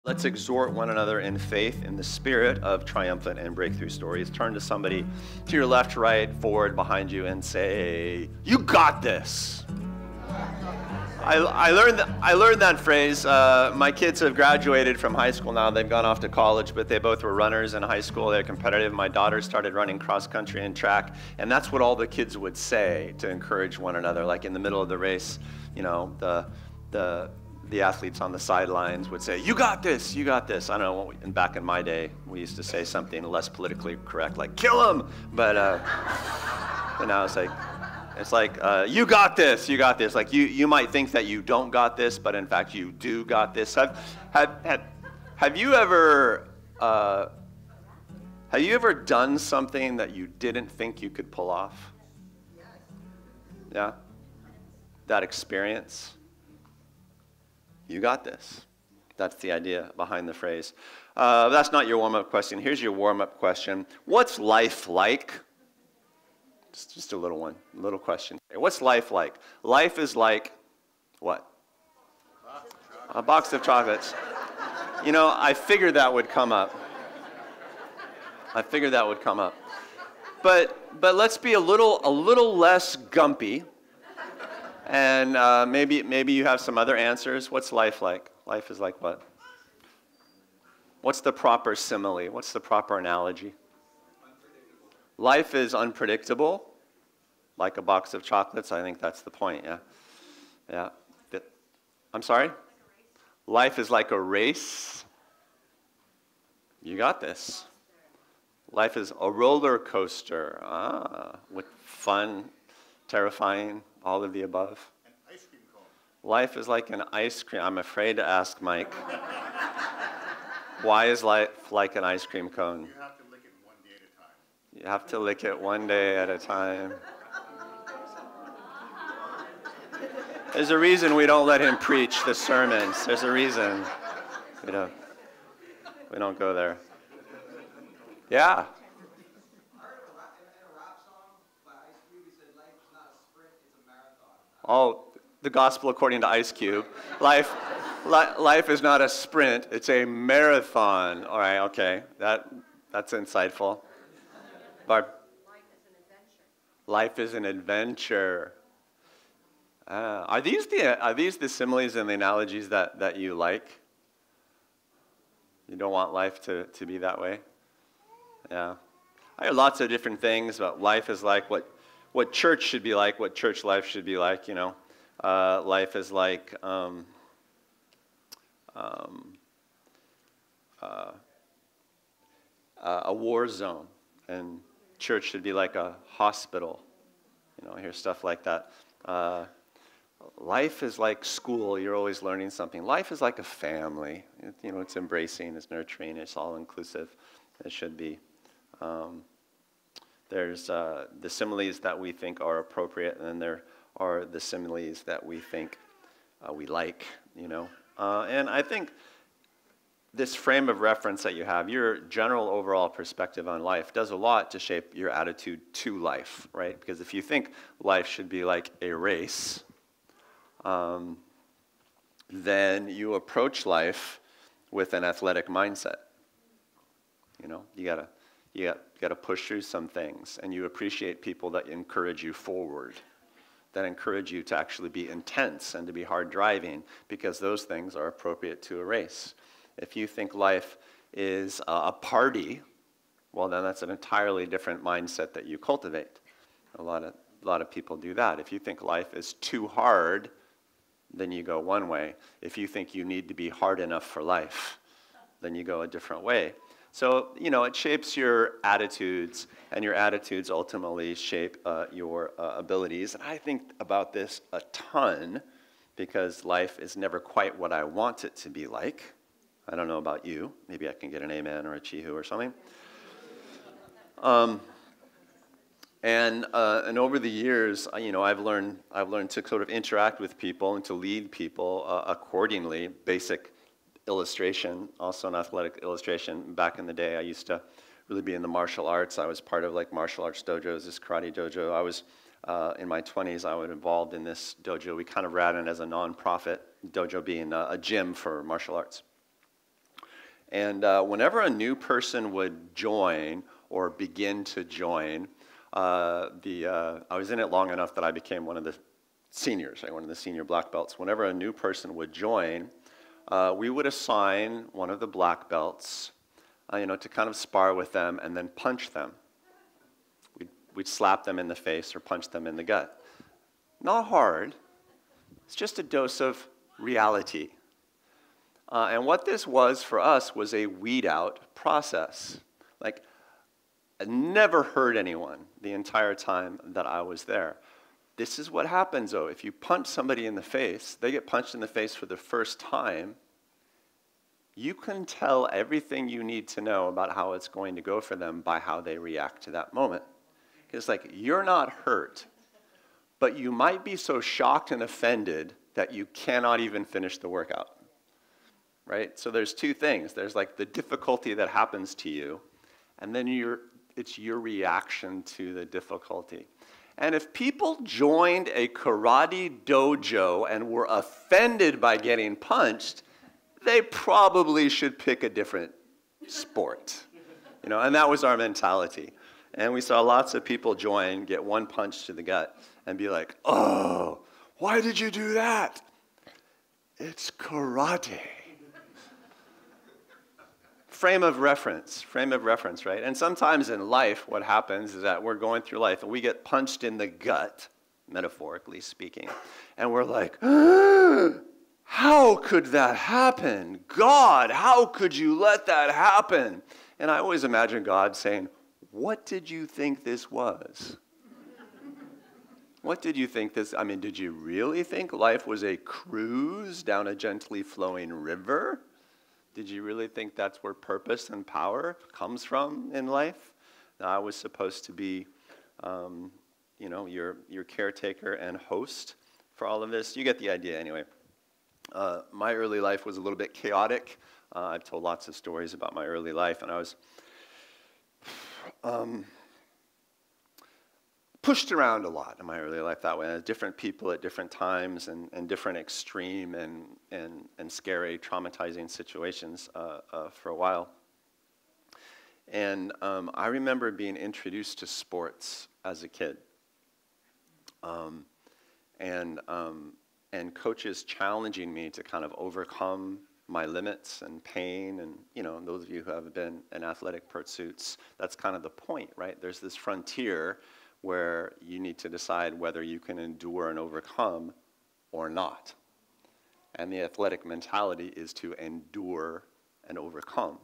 Let's exhort one another in faith in the spirit of triumphant and breakthrough stories. Turn to somebody to your left, right, forward, behind you, and say, "You got this." I learned that phrase. My kids have graduated from high school now. They've gone off to college, but they both were runners in high school. They're competitive. My daughter started running cross country and track, and that's what all the kids would say to encourage one another. Like in the middle of the race, you know, the athletes on the sidelines would say, "You got this, you got this." I don't know, and back in my day, we used to say something less politically correct, like, "Kill him!" But now it's like, "You got this, you got this." Like, you might think that you don't got this, but in fact, you do got this. Have you ever done something that you didn't think you could pull off? Yeah? That experience? You got this. That's the idea behind the phrase. That's not your warm-up question. Here's your warm-up question. What's life like? Just a little one, a little question. What's life like? Life is like what? A box of chocolates. You know, I figured that would come up. But let's be a little less gumpy. And maybe you have some other answers. What's life like? Life is like what? What's the proper simile? What's the proper analogy? Life is unpredictable, like a box of chocolates. I think that's the point, yeah. Yeah. I'm sorry? Life is like a race. You got this. Life is a roller coaster. With fun, terrifying, all of the above. An ice cream cone. Life is like an ice cream. I'm afraid to ask Mike. Why is life like an ice cream cone? You have to lick it one day at a time. You have to lick it one day at a time. There's a reason we don't let him preach the sermons. There's a reason. We don't go there. Yeah. Oh, the gospel according to Ice Cube. Life is not a sprint, it's a marathon. All right, okay. That's insightful. Barb? Life is an adventure. Are these the similes and the analogies that you like? You don't want life to be that way? Yeah. I hear lots of different things about life is like what church should be like, what church life should be like, you know. Life is like a war zone, and church should be like a hospital. You know, I hear stuff like that. Life is like school. You're always learning something. Life is like a family. You know, it's embracing, it's nurturing, it's all-inclusive. It should be. There's the similes that we think are appropriate, and then there are the similes that we think we like, you know. And I think this frame of reference that you have, your general overall perspective on life, does a lot to shape your attitude to life, right? Because if you think life should be like a race, then you approach life with an athletic mindset. You know, you gotta push through some things, and you appreciate people that encourage you forward, that encourage you to actually be intense and to be hard driving, because those things are appropriate to a race. If you think life is a party, well, then that's an entirely different mindset that you cultivate. A lot of people do that. If you think life is too hard, then you go one way. If you think you need to be hard enough for life, then you go a different way. So, you know, it shapes your attitudes, and your attitudes ultimately shape your abilities. And I think about this a ton, because life is never quite what I want it to be like. I don't know about you. Maybe I can get an amen or a chihu or something. And over the years, you know, I've learned to sort of interact with people and to lead people accordingly. Basic illustration, also an athletic illustration. Back in the day, I used to really be in the martial arts. I was part of like martial arts dojos, this karate dojo. I was in my 20s. I was involved in this dojo. We kind of ran it as a non-profit dojo, being a gym for martial arts. And whenever a new person would join or begin to join, I was in it long enough that I became one of the seniors, right, one of the senior black belts. Whenever a new person would join, we would assign one of the black belts, to kind of spar with them and then punch them. We'd slap them in the face or punch them in the gut. Not hard. It's just a dose of reality. And what this was for us was a weed out process. Like, I never hurt anyone the entire time that I was there. This is what happens, though. If you punch somebody in the face, they get punched in the face for the first time, you can tell everything you need to know about how it's going to go for them by how they react to that moment. Because, like, you're not hurt, but you might be so shocked and offended that you cannot even finish the workout. Right? So there's two things. There's like the difficulty that happens to you, and then it's your reaction to the difficulty. And if people joined a karate dojo and were offended by getting punched, they probably should pick a different sport. And that was our mentality. And we saw lots of people join, get one punch to the gut, and be like, "Oh, why did you do that?" It's karate. Frame of reference, right? And sometimes in life, what happens is that we're going through life and we get punched in the gut, metaphorically speaking, and we're like, how could that happen? God, how could you let that happen? And I always imagine God saying, what did you think this was? What did you think this, did you really think life was a cruise down a gently flowing river? Did you really think that's where purpose and power comes from in life? That I was supposed to be, your caretaker and host for all of this? You get the idea anyway. My early life was a little bit chaotic. I've told lots of stories about my early life, and I was pushed around a lot in my early life that way. Different people at different times and different extreme and scary, traumatizing situations for a while. And I remember being introduced to sports as a kid. And coaches challenging me to kind of overcome my limits and pain. And, those of you who have been in athletic pursuits, that's kind of the point, right? There's this frontier where you need to decide whether you can endure and overcome or not. And the athletic mentality is to endure and overcome.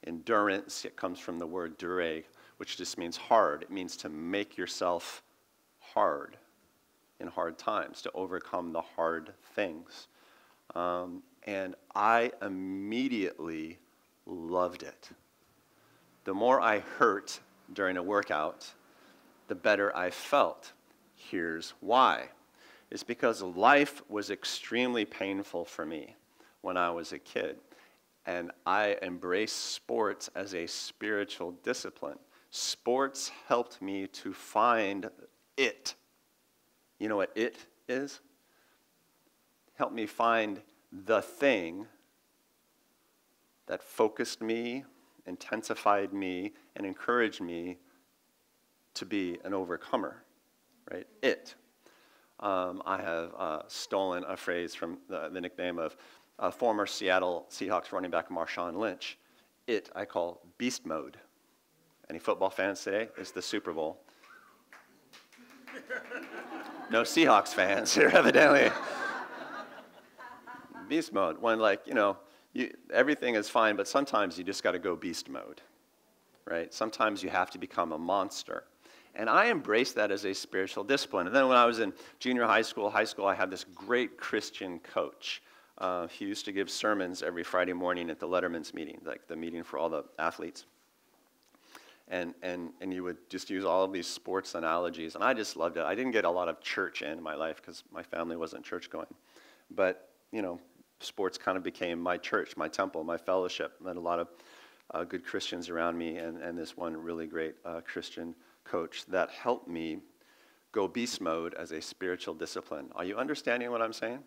Endurance, it comes from the word dure, which just means hard. It means to make yourself hard in hard times, to overcome the hard things. And I immediately loved it. The more I hurt during a workout, the better I felt. Here's why. It's because life was extremely painful for me when I was a kid. And I embraced sports as a spiritual discipline. Sports helped me to find it. You know what it is? Helped me find the thing that focused me, intensified me, and encouraged me to be an overcomer, right? It. I have stolen a phrase from the nickname of former Seattle Seahawks running back Marshawn Lynch. It I call beast mode. Any football fans today? It's the Super Bowl. No Seahawks fans here, evidently. Beast mode. When, everything is fine, but sometimes you just got to go beast mode, right? Sometimes you have to become a monster. And I embraced that as a spiritual discipline. And then when I was in junior high school, I had this great Christian coach. He used to give sermons every Friday morning at the Letterman's meeting, like the meeting for all the athletes. And he would just use all of these sports analogies, and I just loved it. I didn't get a lot of church in my life because my family wasn't church going. But, sports kind of became my church, my temple, my fellowship. I had a lot of good Christians around me, and this one really great Christian coach that helped me go beast mode as a spiritual discipline. Are you understanding what I'm saying?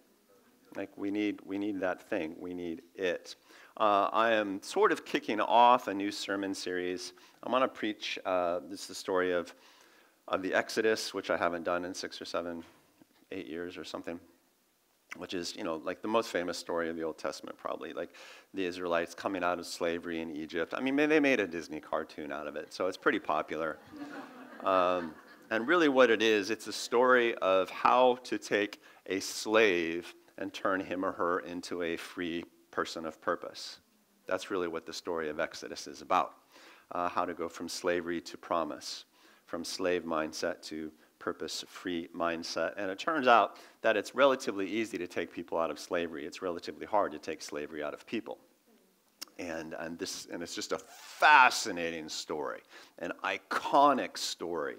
Like we need that thing. We need it. I am sort of kicking off a new sermon series. I'm going to preach, this is the story of the Exodus, which I haven't done in 6 or 7, 8 years or something, which is, like the most famous story of the Old Testament, probably, like the Israelites coming out of slavery in Egypt. I mean, they made a Disney cartoon out of it, so it's pretty popular. And really what it is, it's a story of how to take a slave and turn him or her into a free person of purpose. That's really what the story of Exodus is about. How to go from slavery to promise, from slave mindset to purpose-free mindset. And it turns out that it's relatively easy to take people out of slavery. It's relatively hard to take slavery out of people. And it's just a fascinating story, an iconic story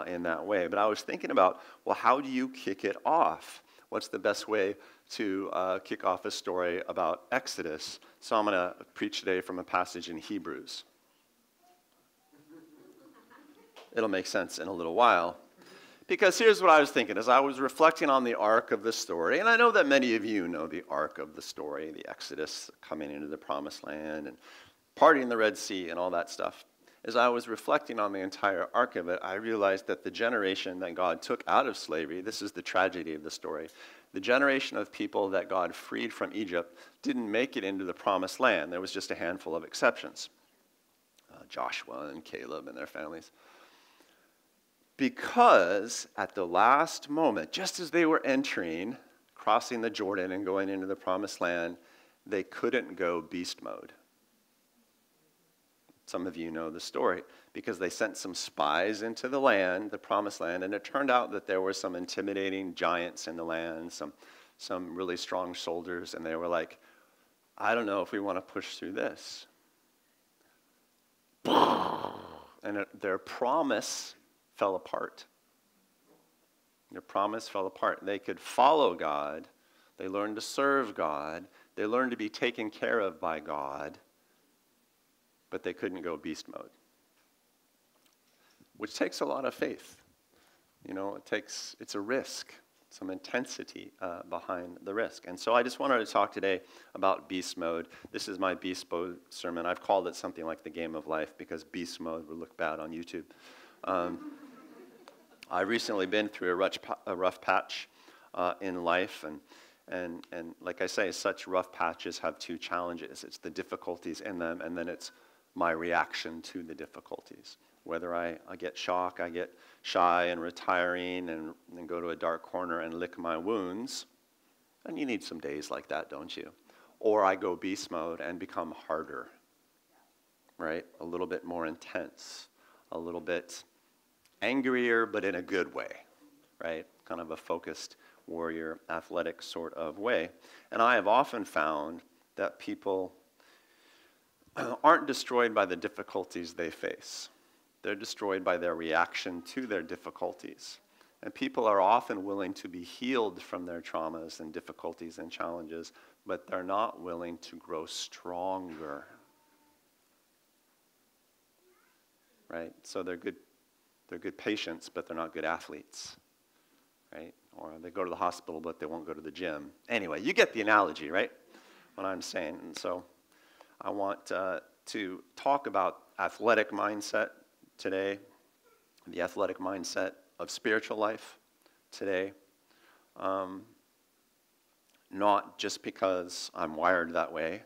in that way. But I was thinking about, well, how do you kick it off? What's the best way to kick off a story about Exodus? So I'm going to preach today from a passage in Hebrews. It'll make sense in a little while. Because here's what I was thinking as I was reflecting on the arc of the story, and I know that many of you know the arc of the story, the Exodus, coming into the Promised Land, and parting the Red Sea, and all that stuff. As I was reflecting on the entire arc of it, I realized that the generation that God took out of slavery, this is the tragedy of the story, the generation of people that God freed from Egypt didn't make it into the Promised Land. There was just a handful of exceptions, Joshua and Caleb and their families. Because at the last moment, just as they were entering, crossing the Jordan and going into the Promised Land, they couldn't go beast mode. Some of you know the story, because they sent some spies into the land, the Promised Land, and it turned out that there were some intimidating giants in the land, some really strong soldiers, and they were like, I don't know if we want to push through this. And their promise fell apart. Their promise fell apart. They could follow God. They learned to serve God. They learned to be taken care of by God. But they couldn't go beast mode. Which takes a lot of faith. It's a risk. Some intensity behind the risk. And so I just wanted to talk today about beast mode. This is my beast mode sermon. I've called it something like the game of life because beast mode would look bad on YouTube. I've recently been through a rough patch in life, and like I say, such rough patches have two challenges. It's the difficulties in them, and then it's my reaction to the difficulties. Whether I get shock, I get shy and retiring, and then go to a dark corner and lick my wounds, and you need some days like that, don't you? Or I go beast mode and become harder, right? A little bit more intense, a little bit angrier, but in a good way, right? Kind of a focused warrior, athletic sort of way. And I have often found that people aren't destroyed by the difficulties they face. They're destroyed by their reaction to their difficulties. And people are often willing to be healed from their traumas and difficulties and challenges, but they're not willing to grow stronger, right? So they're good patients, but they're not good athletes, right? Or they go to the hospital, but they won't go to the gym. Anyway, you get the analogy, right? What I'm saying. And so I want to talk about athletic mindset today, the athletic mindset of spiritual life today. Not just because I'm wired that way.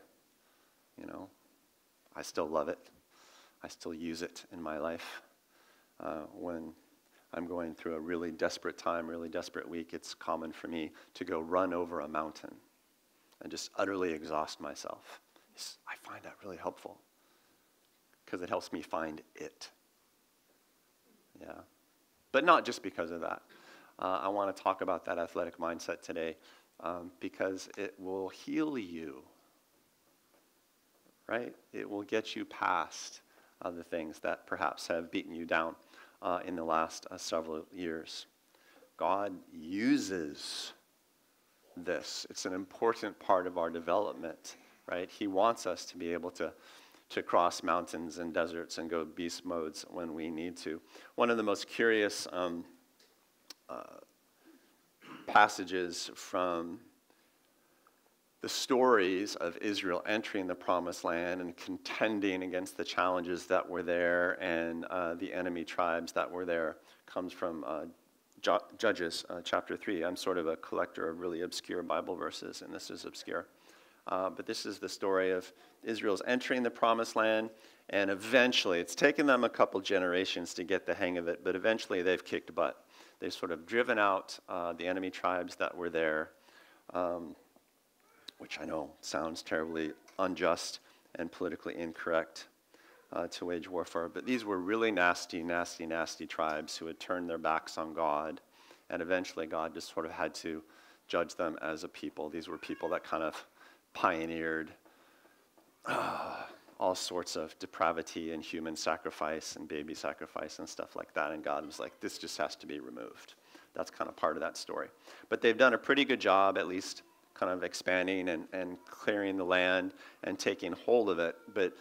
I still love it. I still use it in my life. When I'm going through a really desperate time, really desperate week, it's common for me to go run over a mountain and just utterly exhaust myself. I find that really helpful because it helps me find it. Yeah. But not just because of that. I want to talk about that athletic mindset today because it will heal you, right? It will get you past the things that perhaps have beaten you down in the last several years. God uses this. It's an important part of our development, right? He wants us to be able to cross mountains and deserts and go beast modes when we need to. One of the most curious passages from the stories of Israel entering the promised land and contending against the challenges that were there and the enemy tribes that were there comes from Judges chapter 3. I'm sort of a collector of really obscure Bible verses, and this is obscure. But this is the story of Israel's entering the promised land, and eventually, it's taken them a couple generations to get the hang of it, but eventually they've kicked butt. They've sort of driven out the enemy tribes that were there, which I know sounds terribly unjust and politically incorrect to wage warfare. But these were really nasty, nasty, nasty tribes who had turned their backs on God, and eventually God just sort of had to judge them as a people. These were people that kind of pioneered all sorts of depravity and human sacrifice and baby sacrifice and stuff like that. And God was like, this just has to be removed. That's kind of part of that story. But they've done a pretty good job, at least kind of expanding and clearing the land and taking hold of it. But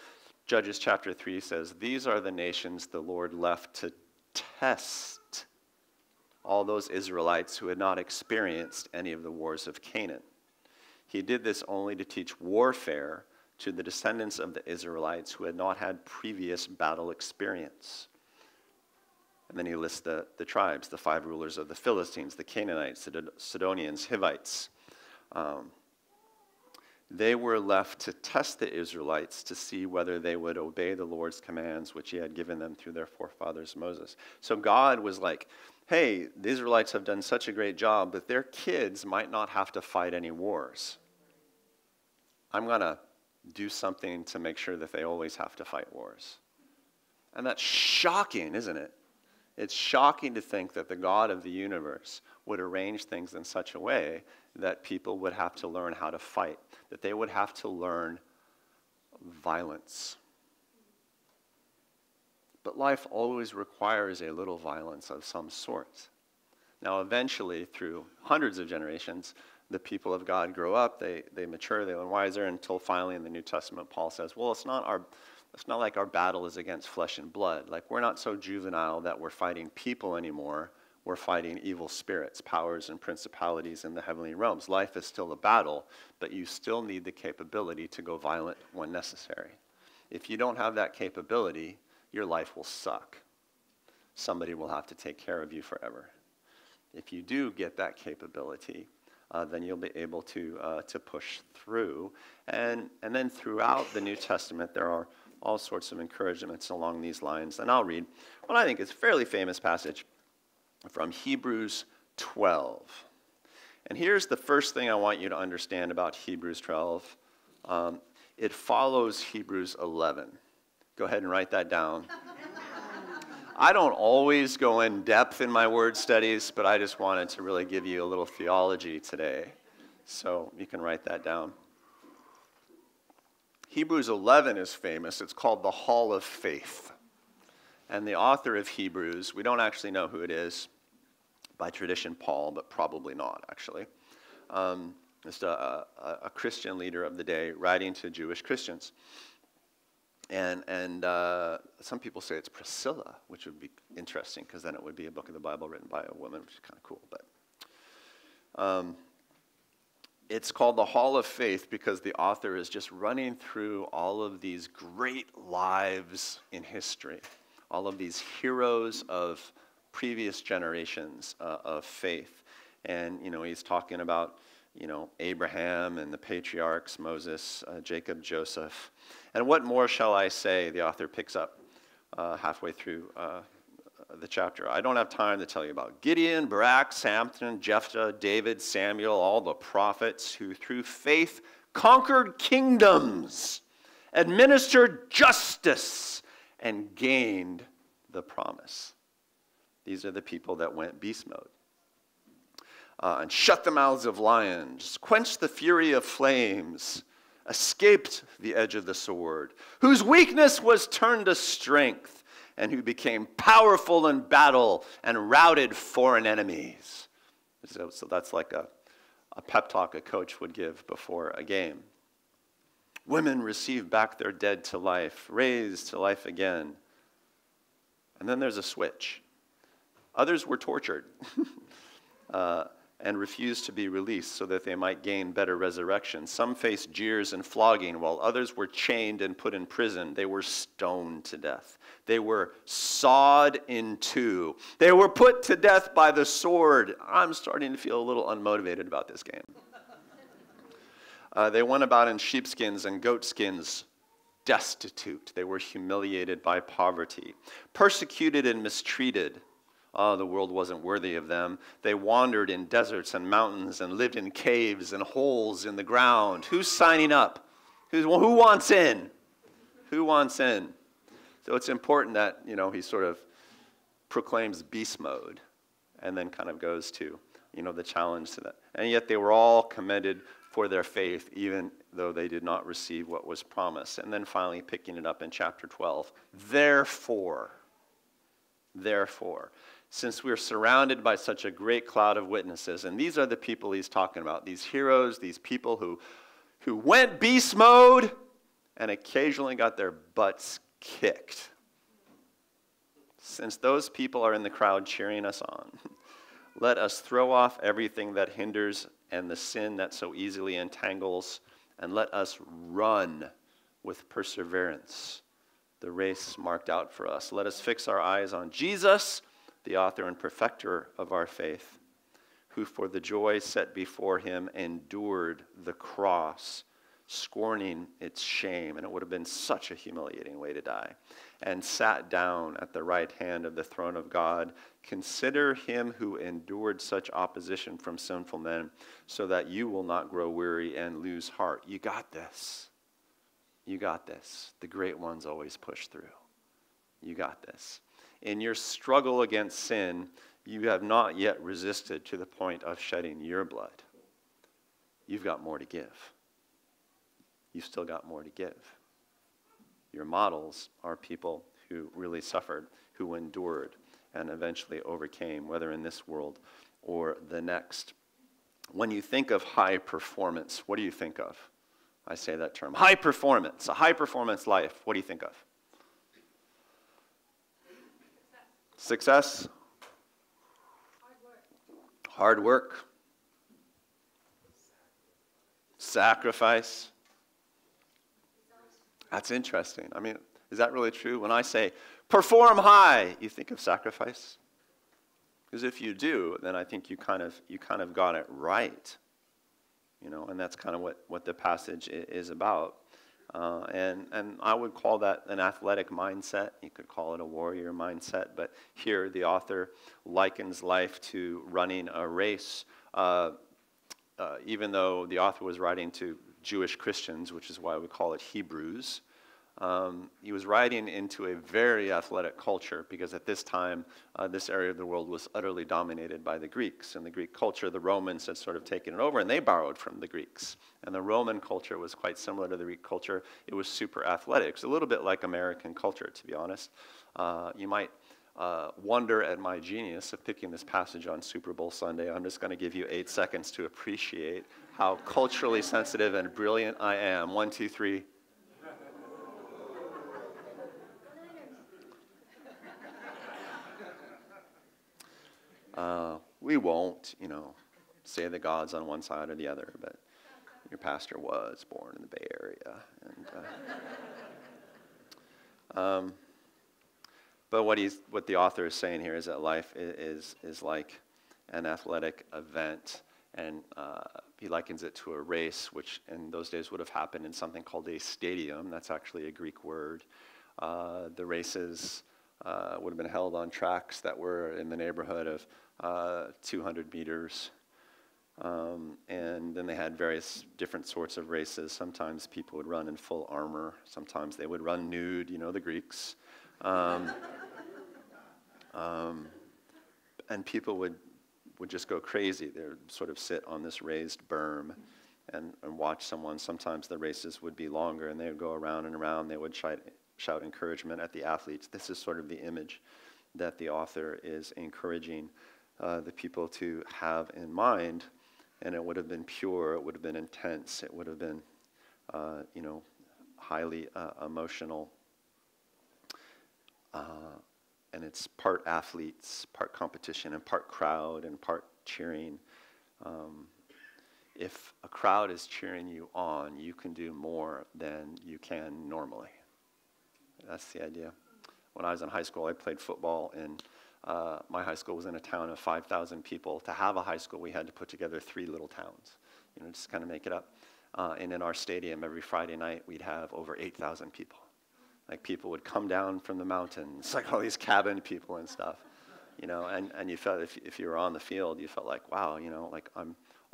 Judges chapter 3 says, these are the nations the Lord left to test all those Israelites who had not experienced any of the wars of Canaan. He did this only to teach warfare to the descendants of the Israelites who had not had previous battle experience. And then he lists the tribes, the 5 rulers of the Philistines, the Canaanites, the Sidonians, Hivites. They were left to test the Israelites to see whether they would obey the Lord's commands, which he had given them through their forefathers Moses. So God was like, hey, the Israelites have done such a great job, but their kids might not have to fight any wars. I'm going to do something to make sure that they always have to fight wars. And that's shocking, isn't it? It's shocking to think that the God of the universe would arrange things in such a way that people would have to learn how to fight, that they would have to learn violence. But life always requires a little violence of some sort. Now, eventually, through hundreds of generations, the people of God grow up, they mature, they learn wiser, until finally in the New Testament, Paul says, well, it's not like our battle is against flesh and blood. Like, we're not so juvenile that we're fighting people anymore. We're fighting evil spirits, powers, and principalities in the heavenly realms. Life is still a battle, but you still need the capability to go violent when necessary. If you don't have that capability, your life will suck. Somebody will have to take care of you forever. If you do get that capability, then you'll be able to push through. And then throughout the New Testament, there are all sorts of encouragements along these lines. And I'll read what I think is a fairly famous passage from Hebrews 12. And here's the first thing I want you to understand about Hebrews 12. It follows Hebrews 11. Go ahead and write that down. I don't always go in depth in my word studies, but I just wanted to really give you a little theology today. So you can write that down. Hebrews 11 is famous. It's called the Hall of Faith. And the author of Hebrews, we don't actually know who it is. By tradition, Paul, but probably not, actually. Just a Christian leader of the day writing to Jewish Christians. And some people say it's Priscilla, which would be interesting, because then it would be a book of the Bible written by a woman, which is kind of cool. But it's called the Hall of Faith because the author is just running through all of these great lives in history, all of these heroes of previous generations of faith. And, he's talking about, Abraham and the patriarchs, Moses, Jacob, Joseph. And what more shall I say? The author picks up halfway through the chapter. I don't have time to tell you about Gideon, Barak, Samson, Jephthah, David, Samuel, all the prophets who through faith conquered kingdoms, administered justice, and gained the promise. These are the people that went beast mode. And shut the mouths of lions, quenched the fury of flames, escaped the edge of the sword, whose weakness was turned to strength, and who became powerful in battle and routed foreign enemies. So that's like a pep talk a coach would give before a game. Women received back their dead to life, raised to life again. And then there's a switch. Others were tortured. and refused to be released so that they might gain better resurrection. Some faced jeers and flogging, while others were chained and put in prison. They were stoned to death. They were sawed in two. They were put to death by the sword. I'm starting to feel a little unmotivated about this game. They went about in sheepskins and goatskins, destitute. They were humiliated by poverty, persecuted and mistreated. Oh, the world wasn't worthy of them. They wandered in deserts and mountains and lived in caves and holes in the ground. Who's signing up? Who wants in? Who wants in? So it's important that, he sort of proclaims beast mode and then kind of goes to, the challenge to that. And yet they were all commended for their faith, even though they did not receive what was promised. And then finally picking it up in chapter 12. Therefore, since we're surrounded by such a great cloud of witnesses, and these are the people he's talking about, these heroes, these people who went beast mode and occasionally got their butts kicked. Since those people are in the crowd cheering us on, let us throw off everything that hinders and the sin that so easily entangles, and let us run with perseverance the race marked out for us. Let us fix our eyes on Jesus, the author and perfecter of our faith, who for the joy set before him endured the cross, scorning its shame, and it would have been such a humiliating way to die, and sat down at the right hand of the throne of God. Consider him who endured such opposition from sinful men, so that you will not grow weary and lose heart. You got this. You got this. The great ones always push through. You got this. In your struggle against sin, you have not yet resisted to the point of shedding your blood. You've got more to give. You've still got more to give. Your models are people who really suffered, who endured, and eventually overcame, whether in this world or the next. When you think of high performance, what do you think of? I say that term. High performance, a high performance life. What do you think of? Success? Hard work. Sacrifice. That's interesting. I mean, is that really true? When I say perform high, you think of sacrifice? Because if you do, then I think you kind of got it right. And that's kind of what the passage is about. And I would call that an athletic mindset. You could call it a warrior mindset. But here the author likens life to running a race. Even though the author was writing to Jewish Christians, which is why we call it Hebrews, he was writing into a very athletic culture, because at this time, this area of the world was utterly dominated by the Greeks. In the Greek culture, the Romans had sort of taken it over, and they borrowed from the Greeks. And the Roman culture was quite similar to the Greek culture. It was super athletic. It's a little bit like American culture, to be honest. You might wonder at my genius of picking this passage on Super Bowl Sunday. I'm just going to give you 8 seconds to appreciate how culturally sensitive and brilliant I am. 1, 2, 3. We won't, say the God's on one side or the other, but your pastor was born in the Bay Area. And, but what the author is saying here is that life is like an athletic event, and he likens it to a race, which in those days would have happened in something called a stadium. That's actually a Greek word. The races would have been held on tracks that were in the neighborhood of 200 meters. And then they had various different sorts of races. Sometimes people would run in full armor. Sometimes they would run nude, the Greeks. And people would just go crazy. They would sort of sit on this raised berm and watch someone. Sometimes the races would be longer, and they would go around and around. They would shout encouragement at the athletes. This is sort of the image that the author is encouraging the people to have in mind. And it would have been pure, it would have been intense, it would have been, highly emotional. And it's part athletes, part competition, and part crowd, and part cheering. If a crowd is cheering you on, you can do more than you can normally. That's the idea. When I was in high school, I played football, and my high school was in a town of 5,000 people. To have a high school, we had to put together 3 little towns, just kind of make it up. And in our stadium, every Friday night, we'd have over 8,000 people. Like, people would come down from the mountains, like all these cabin people and stuff, and you felt, if you were on the field, you felt like, wow, like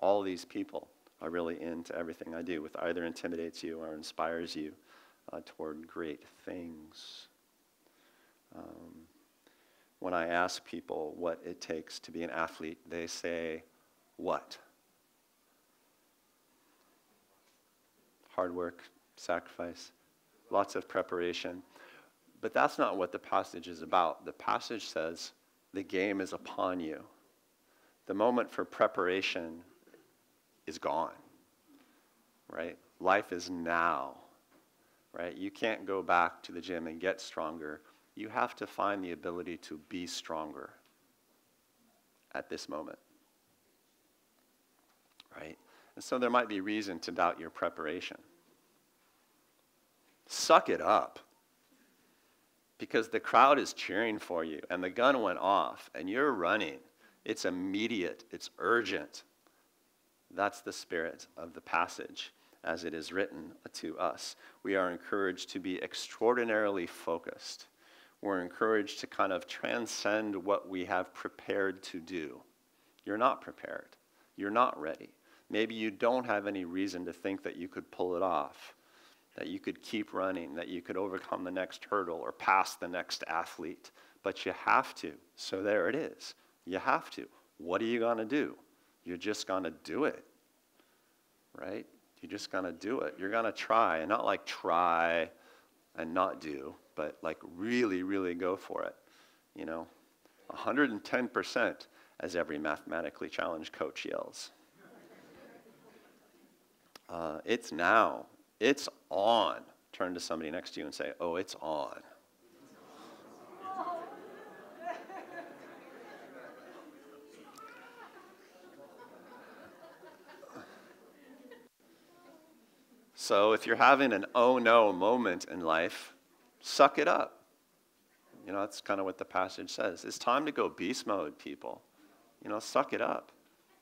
all these people are really into everything I do, which either intimidates you or inspires you toward great things. When I ask people what it takes to be an athlete, they say, what? Hard work, sacrifice, lots of preparation. But that's not what the passage is about. The passage says the game is upon you. The moment for preparation is gone, right? Life is now, right? You can't go back to the gym and get stronger. You have to find the ability to be stronger at this moment, right? And so there might be reason to doubt your preparation. Suck it up, because the crowd is cheering for you, and the gun went off, and you're running. It's immediate. It's urgent. That's the spirit of the passage as it is written to us. We are encouraged to be extraordinarily focused. We're encouraged to kind of transcend what we have prepared to do. You're not prepared. You're not ready. Maybe you don't have any reason to think that you could pull it off, that you could keep running, that you could overcome the next hurdle or pass the next athlete. But you have to. So there it is. You have to. What are you going to do? You're just going to do it, right? You're just going to do it. You're going to try, and not like try and not do, but like really, really go for it. 110%, as every mathematically challenged coach yells. It's now. It's on. Turn to somebody next to you and say, oh, it's on. So if you're having an oh no moment in life, suck it up. That's kind of what the passage says. It's time to go beast mode, people. Suck it up.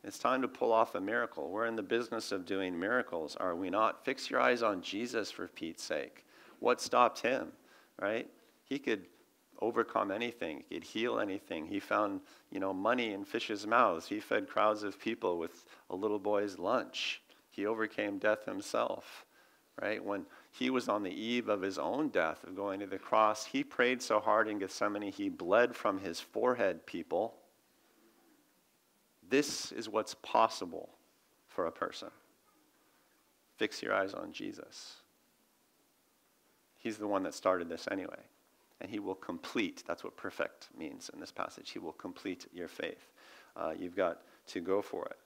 It's time to pull off a miracle. We're in the business of doing miracles, are we not? Fix your eyes on Jesus, for Pete's sake. What stopped him, right? He could overcome anything. He could heal anything. He found, money in fish's mouths. He fed crowds of people with a little boy's lunch. He overcame death himself, right? When he was on the eve of his own death, of going to the cross, he prayed so hard in Gethsemane, he bled from his forehead, people. This is what's possible for a person. Fix your eyes on Jesus. He's the one that started this anyway. And he will complete. That's what perfect means in this passage. He will complete your faith. You've got to go for it.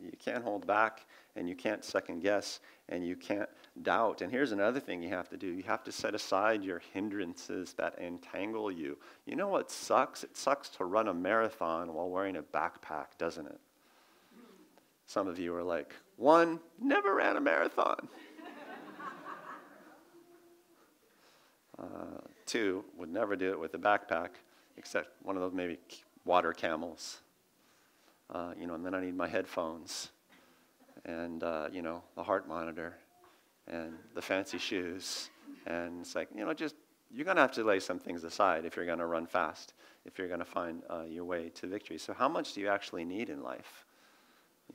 You can't hold back, and you can't second guess, and you can't doubt. And here's another thing you have to do. You have to set aside your hindrances that entangle you. You know what sucks? It sucks to run a marathon while wearing a backpack, doesn't it? Some of you are like, 1, never ran a marathon. 2, would never do it with a backpack, except one of those maybe water camels. And then I need my headphones and, the heart monitor and the fancy shoes. And it's like, you're going to have to lay some things aside if you're going to run fast, if you're going to find your way to victory. So how much do you actually need in life?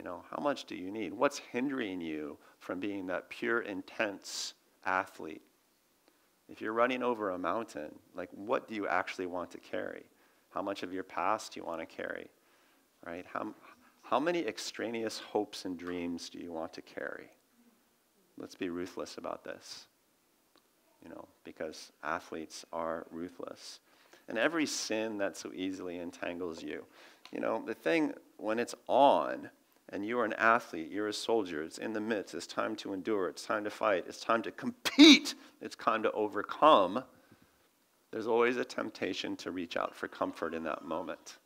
How much do you need? What's hindering you from being that pure, intense athlete? If you're running over a mountain, like, what do you actually want to carry? How much of your past do you want to carry? Right? How many extraneous hopes and dreams do you want to carry? Let's be ruthless about this, because athletes are ruthless. And every sin that so easily entangles you, the thing, when it's on, and you are an athlete, you're a soldier, it's in the midst, it's time to endure, it's time to fight, it's time to compete, it's time to overcome, there's always a temptation to reach out for comfort in that moment.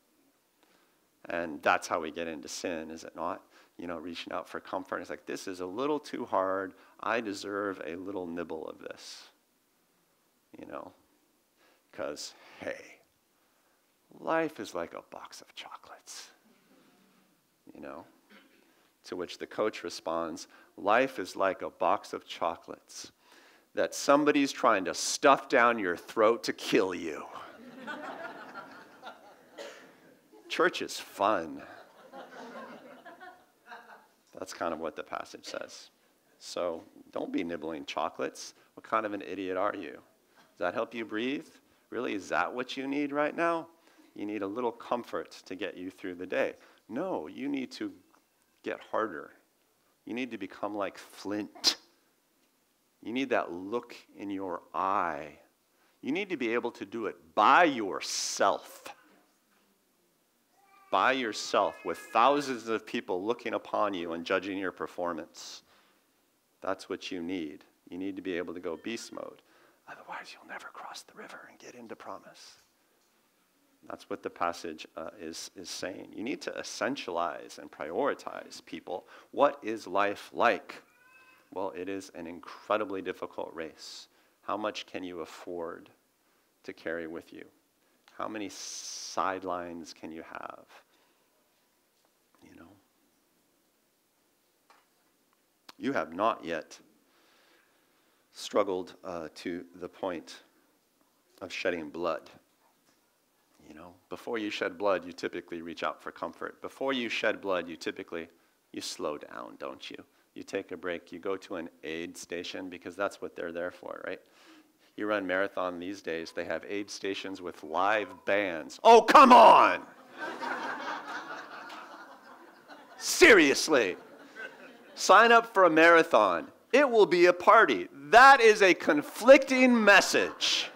And that's how we get into sin, is it not? reaching out for comfort. It's like, this is a little too hard. I deserve a little nibble of this. Because, hey, life is like a box of chocolates. To which the coach responds, life is like a box of chocolates that somebody's trying to stuff down your throat to kill you. Church is fun. That's kind of what the passage says. So don't be nibbling chocolates. What kind of an idiot are you? Does that help you breathe? Really, is that what you need right now? You need a little comfort to get you through the day. No, you need to get harder. You need to become like flint. You need that look in your eye. You need to be able to do it by yourself. By yourself, with thousands of people looking upon you and judging your performance. That's what you need. You need to be able to go beast mode. Otherwise, you'll never cross the river and get into promise. That's what the passage is saying. You need to essentialize and prioritize, people. What is life like? Well, it is an incredibly difficult race. How much can you afford to carry with you? How many sidelines can you have? You have not yet struggled to the point of shedding blood. Before you shed blood, you typically reach out for comfort. Before you shed blood, you slow down, don't you? You take a break. You go to an aid station because that's what they're there for, right? You run marathon these days, they have aid stations with live bands. Oh, come on! Seriously. Sign up for a marathon. It will be a party. That is a conflicting message.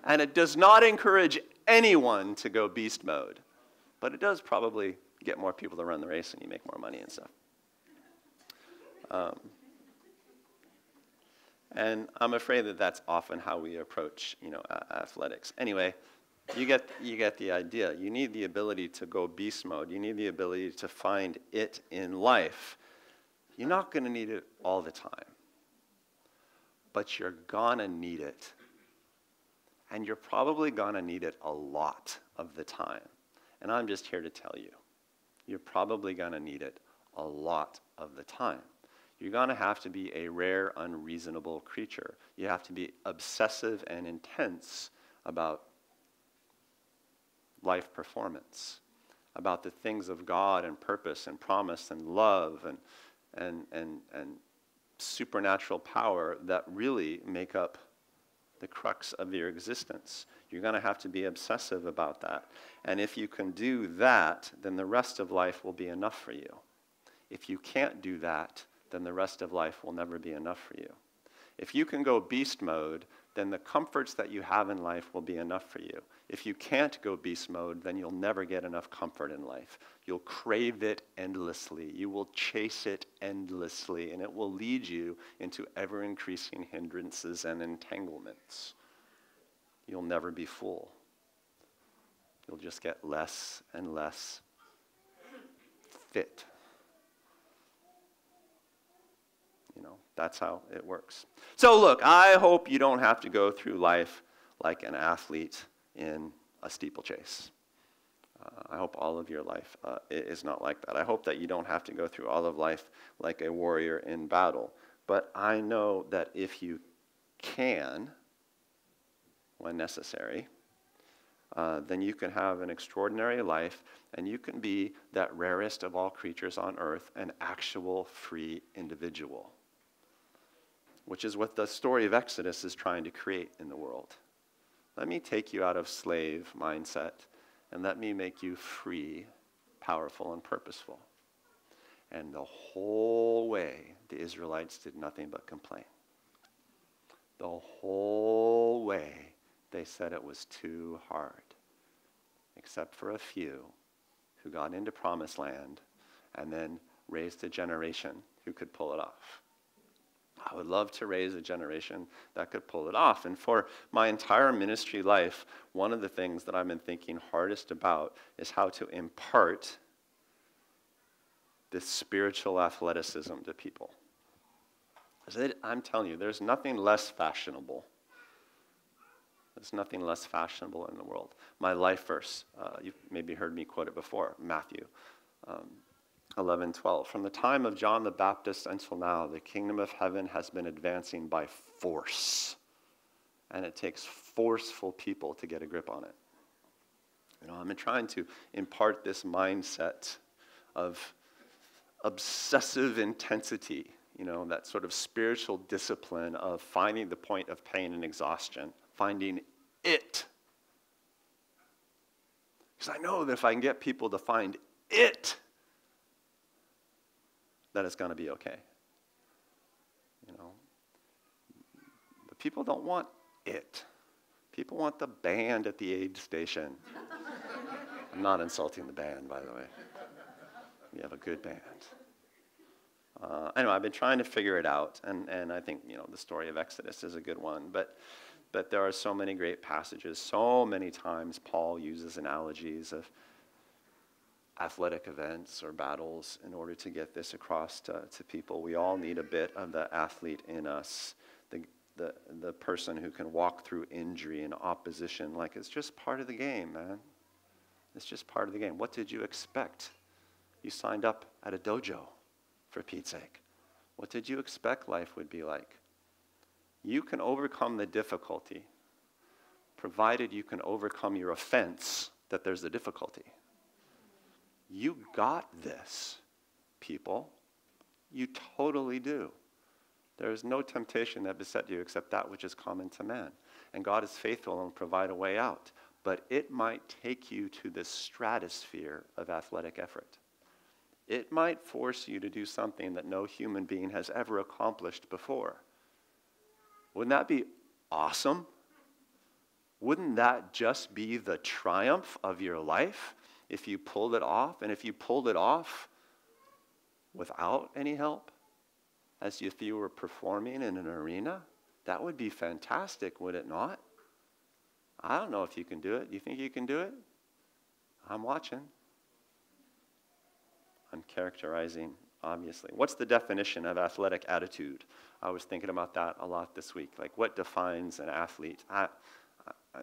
And it does not encourage anyone to go beast mode. But it does probably get more people to run the race and you make more money and stuff. And I'm afraid that that's often how we approach, athletics. Anyway, you get the idea. You need the ability to go beast mode. You need the ability to find it in life. You're not going to need it all the time, but you're going to need it. And you're probably going to need it a lot of the time. And I'm just here to tell you, you're probably going to need it a lot of the time. You're going to have to be a rare, unreasonable creature. You have to be obsessive and intense about life performance, about the things of God and purpose and promise and love and supernatural power that really make up the crux of your existence. You're going to have to be obsessive about that. And if you can do that, then the rest of life will be enough for you. If you can't do that, then the rest of life will never be enough for you. If you can go beast mode, then the comforts that you have in life will be enough for you. If you can't go beast mode, then you'll never get enough comfort in life. You'll crave it endlessly. You will chase it endlessly, and it will lead you into ever-increasing hindrances and entanglements. You'll never be full. You'll just get less and less fit. That's how it works. So look, I hope you don't have to go through life like an athlete in a steeplechase. I hope all of your life is not like that. I hope that you don't have to go through all of life like a warrior in battle. But I know that if you can, when necessary, then you can have an extraordinary life, and you can be that rarest of all creatures on earth, an actual free individual, which is what the story of Exodus is trying to create in the world. Let me take you out of slave mindset, and let me make you free, powerful, and purposeful. And the whole way, the Israelites did nothing but complain. The whole way, they said it was too hard, except for a few who got into promised land and then raised a generation who could pull it off. I would love to raise a generation that could pull it off. And for my entire ministry life, one of the things that I've been thinking hardest about is how to impart this spiritual athleticism to people. I'm telling you, there's nothing less fashionable. There's nothing less fashionable in the world. My life verse, you've maybe heard me quote it before, Matthew 11:12. From the time of John the Baptist until now, the kingdom of heaven has been advancing by force. And it takes forceful people to get a grip on it. I've been trying to impart this mindset of obsessive intensity, that sort of spiritual discipline of finding the point of pain and exhaustion, finding it. Because I know that if I can get people to find it, that it's going to be okay. But people don't want it. People want the band at the aid station. I'm not insulting the band, by the way. We have a good band. Anyway, I've been trying to figure it out, and I think, the story of Exodus is a good one, but there are so many great passages. So many times Paul uses analogies of athletic events or battles in order to get this across to people. We all need a bit of the athlete in us, the person who can walk through injury and opposition like it's just part of the game, man. It's just part of the game. What did you expect? You signed up at a dojo, for Pete's sake. What did you expect life would be like? You can overcome the difficulty, provided you can overcome your offense that there's a difficulty. You got this, people. You totally do. There is no temptation that beset you except that which is common to man. And God is faithful and will provide a way out. But it might take you to the stratosphere of athletic effort. It might force you to do something that no human being has ever accomplished before. Wouldn't that be awesome? Wouldn't that just be the triumph of your life if you pulled it off? And if you pulled it off without any help, as if you were performing in an arena, that would be fantastic, would it not? I don't know if you can do it. You think you can do it? I'm watching. I'm characterizing, obviously. What's the definition of athletic attitude? I was thinking about that a lot this week. Like, what defines an athlete?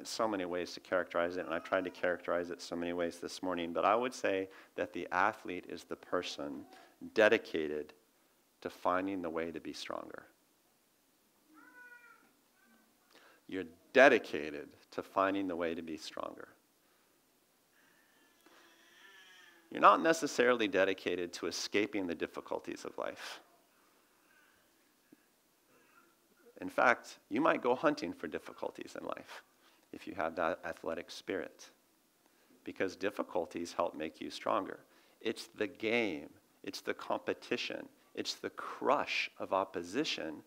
So many ways to characterize it, and I tried to characterize it so many ways this morning, but I would say that the athlete is the person dedicated to finding the way to be stronger. You're dedicated to finding the way to be stronger. You're not necessarily dedicated to escaping the difficulties of life. In fact, you might go hunting for difficulties in life if you have that athletic spirit, because difficulties help make you stronger. It's the game, it's the competition, it's the crush of opposition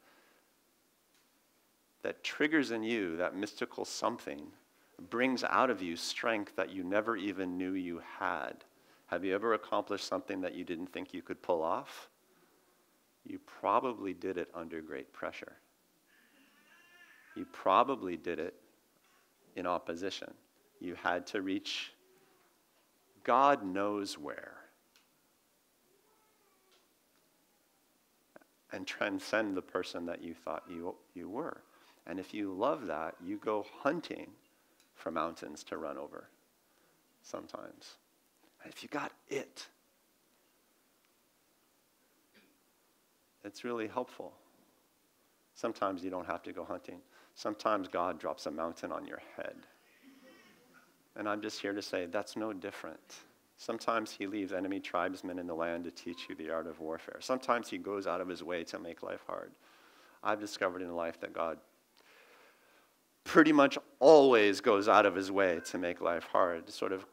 that triggers in you that mystical something, brings out of you strength that you never even knew you had. Have you ever accomplished something that you didn't think you could pull off? You probably did it under great pressure. You probably did it in opposition. You had to reach God knows where and transcend the person that you thought you were. And if you love that, you go hunting for mountains to run over sometimes. And if you got it, it's really helpful. Sometimes you don't have to go hunting. Sometimes God drops a mountain on your head. And I'm just here to say that's no different. Sometimes he leaves enemy tribesmen in the land to teach you the art of warfare. Sometimes he goes out of his way to make life hard. I've discovered in life that God pretty much always goes out of his way to make life hard, to sort of,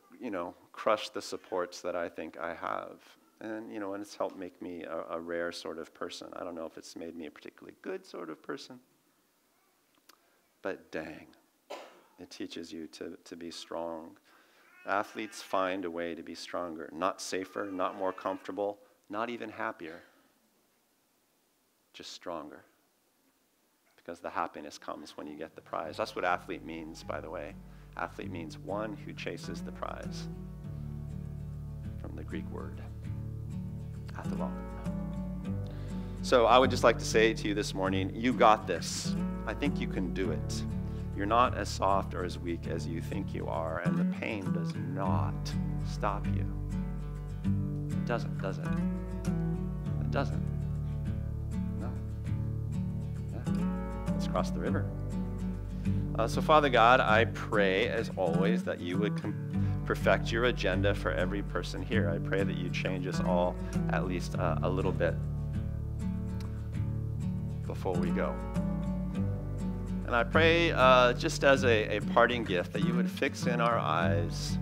crush the supports that I think I have. And, and it's helped make me a rare sort of person. I don't know if it's made me a particularly good sort of person, but dang, it teaches you to be strong. Athletes find a way to be stronger, not safer, not more comfortable, not even happier, just stronger. Because the happiness comes when you get the prize. That's what athlete means, by the way. Athlete means one who chases the prize, from the Greek word. at the moment. So I would just like to say to you this morning, you got this. I think you can do it. You're not as soft or as weak as you think you are, and the pain does not stop you. It doesn't, does it? It doesn't. No. Yeah. Let's cross the river. So Father God, I pray, as always, that you would perfect your agenda for every person here. I pray that you change us all at least a little bit before we go. And I pray, just as a parting gift, that you would fix in our eyes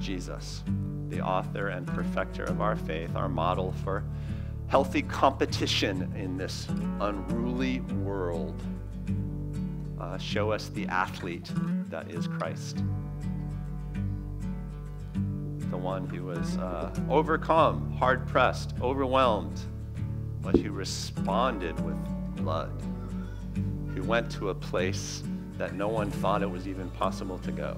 Jesus, the author and perfecter of our faith, our model for healthy competition in this unruly world. Show us the athlete that is Christ, the one who was overcome, hard-pressed, overwhelmed, but who responded with blood, who went to a place that no one thought it was even possible to go.